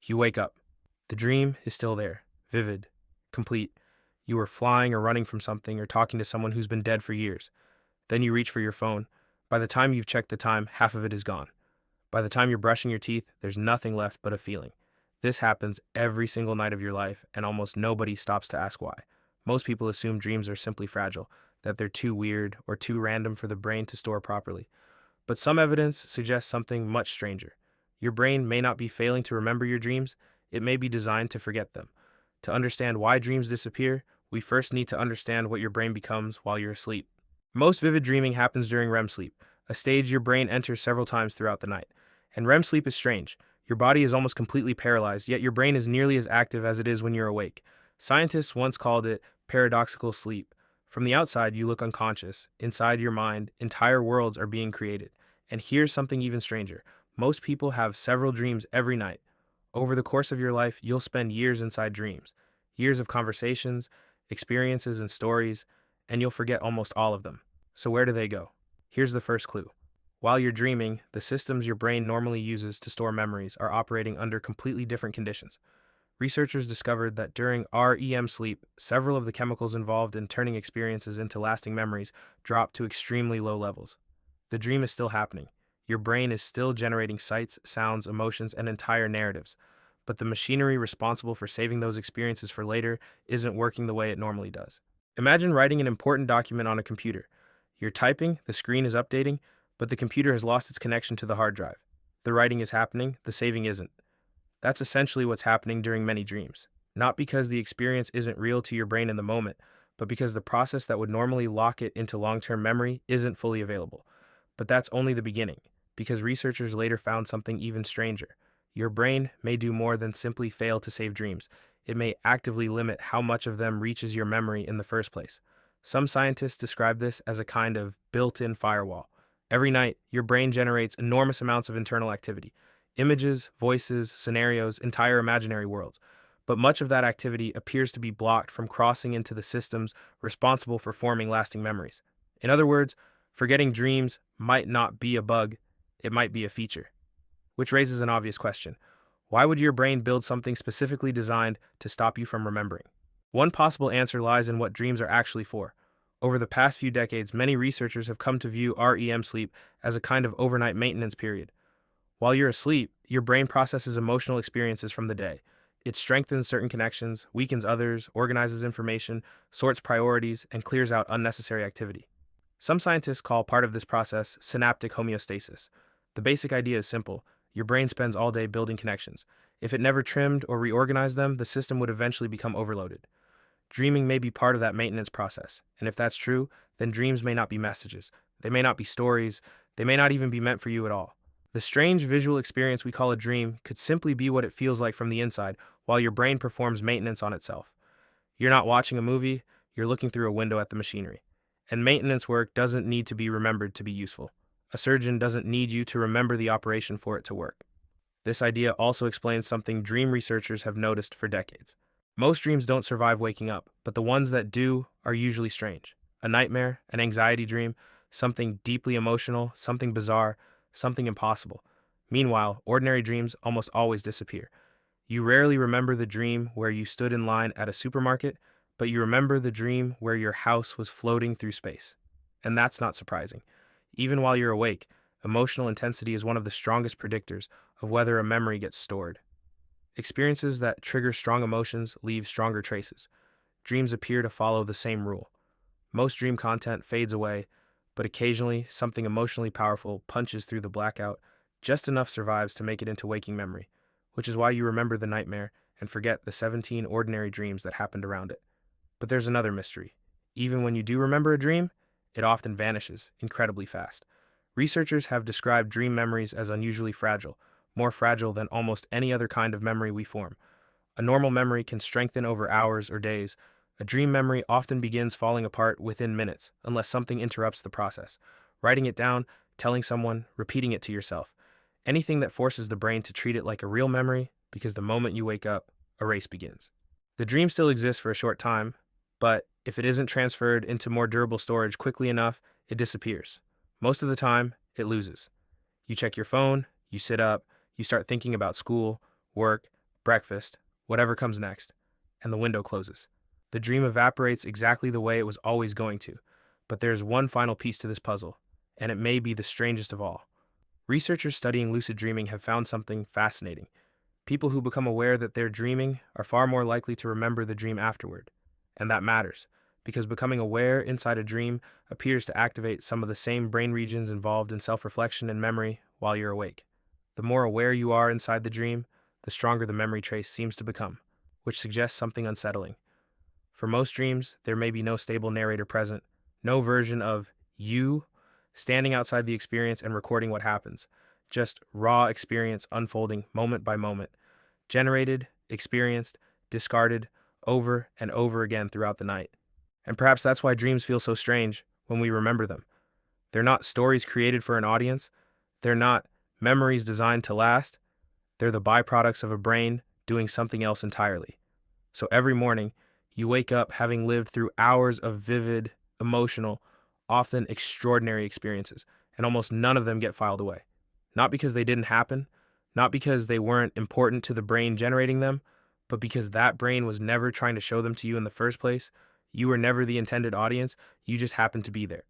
You wake up. The dream is still there, vivid, complete. You were flying or running from something or talking to someone who's been dead for years. Then you reach for your phone. By the time you've checked the time, half of it is gone. By the time you're brushing your teeth, there's nothing left but a feeling. This happens every single night of your life, and almost nobody stops to ask why. Most people assume dreams are simply fragile, that they're too weird or too random for the brain to store properly. But some evidence suggests something much stranger. Your brain may not be failing to remember your dreams, it may be designed to forget them. To understand why dreams disappear, we first need to understand what your brain becomes while you're asleep. Most vivid dreaming happens during REM sleep, a stage your brain enters several times throughout the night. And REM sleep is strange. Your body is almost completely paralyzed, yet your brain is nearly as active as it is when you're awake. Scientists once called it paradoxical sleep. From the outside, you look unconscious. Inside your mind, entire worlds are being created. And here's something even stranger. Most people have several dreams every night. Over the course of your life, you'll spend years inside dreams. Years of conversations, experiences, and stories, and you'll forget almost all of them. So where do they go? Here's the first clue. While you're dreaming, the systems your brain normally uses to store memories are operating under completely different conditions. Researchers discovered that during REM sleep, several of the chemicals involved in turning experiences into lasting memories drop to extremely low levels. The dream is still happening. Your brain is still generating sights, sounds, emotions, and entire narratives. But the machinery responsible for saving those experiences for later isn't working the way it normally does. Imagine writing an important document on a computer. You're typing, the screen is updating, but the computer has lost its connection to the hard drive. The writing is happening, the saving isn't. That's essentially what's happening during many dreams. Not because the experience isn't real to your brain in the moment, but because the process that would normally lock it into long-term memory isn't fully available. But that's only the beginning, because researchers later found something even stranger. Your brain may do more than simply fail to save dreams. It may actively limit how much of them reaches your memory in the first place. Some scientists describe this as a kind of built-in firewall. Every night, your brain generates enormous amounts of internal activity. Images, voices, scenarios, entire imaginary worlds. But much of that activity appears to be blocked from crossing into the systems responsible for forming lasting memories. In other words, forgetting dreams might not be a bug, it might be a feature. Which raises an obvious question. Why would your brain build something specifically designed to stop you from remembering? One possible answer lies in what dreams are actually for. Over the past few decades, many researchers have come to view REM sleep as a kind of overnight maintenance period. While you're asleep, your brain processes emotional experiences from the day. It strengthens certain connections, weakens others, organizes information, sorts priorities, and clears out unnecessary activity. Some scientists call part of this process synaptic homeostasis. The basic idea is simple. Your brain spends all day building connections. If it never trimmed or reorganized them, the system would eventually become overloaded. Dreaming may be part of that maintenance process, and if that's true, then dreams may not be messages. They may not be stories. They may not even be meant for you at all. The strange visual experience we call a dream could simply be what it feels like from the inside while your brain performs maintenance on itself. You're not watching a movie, you're looking through a window at the machinery. And maintenance work doesn't need to be remembered to be useful. A surgeon doesn't need you to remember the operation for it to work. This idea also explains something dream researchers have noticed for decades. Most dreams don't survive waking up, but the ones that do are usually strange. A nightmare, an anxiety dream, something deeply emotional, something bizarre, something impossible. Meanwhile, ordinary dreams almost always disappear. You rarely remember the dream where you stood in line at a supermarket, but you remember the dream where your house was floating through space. And that's not surprising. Even while you're awake, emotional intensity is one of the strongest predictors of whether a memory gets stored. Experiences that trigger strong emotions leave stronger traces. Dreams appear to follow the same rule. Most dream content fades away, but occasionally something emotionally powerful punches through the blackout. Just enough survives to make it into waking memory, which is why you remember the nightmare and forget the 17 ordinary dreams that happened around it. But there's another mystery. Even when you do remember a dream, it often vanishes incredibly fast. Researchers have described dream memories as unusually fragile, more fragile than almost any other kind of memory we form. A normal memory can strengthen over hours or days. A dream memory often begins falling apart within minutes, unless something interrupts the process. Writing it down, telling someone, repeating it to yourself. Anything that forces the brain to treat it like a real memory, because the moment you wake up, a race begins. The dream still exists for a short time, but if it isn't transferred into more durable storage quickly enough, it disappears. Most of the time, it loses. You check your phone, you sit up, you start thinking about school, work, breakfast, whatever comes next, and the window closes. The dream evaporates exactly the way it was always going to, but there's one final piece to this puzzle, and it may be the strangest of all. Researchers studying lucid dreaming have found something fascinating. People who become aware that they're dreaming are far more likely to remember the dream afterward. And that matters, because becoming aware inside a dream appears to activate some of the same brain regions involved in self-reflection and memory while you're awake. The more aware you are inside the dream, the stronger the memory trace seems to become, which suggests something unsettling. For most dreams, there may be no stable narrator present, no version of you standing outside the experience and recording what happens, just raw experience unfolding moment by moment, generated, experienced, discarded, over and over again throughout the night. And perhaps that's why dreams feel so strange when we remember them. They're not stories created for an audience. They're not memories designed to last. They're the byproducts of a brain doing something else entirely. So every morning, you wake up having lived through hours of vivid, emotional, often extraordinary experiences, and almost none of them get filed away. Not because they didn't happen, not because they weren't important to the brain generating them, but because that brain was never trying to show them to you in the first place. You were never the intended audience, you just happened to be there.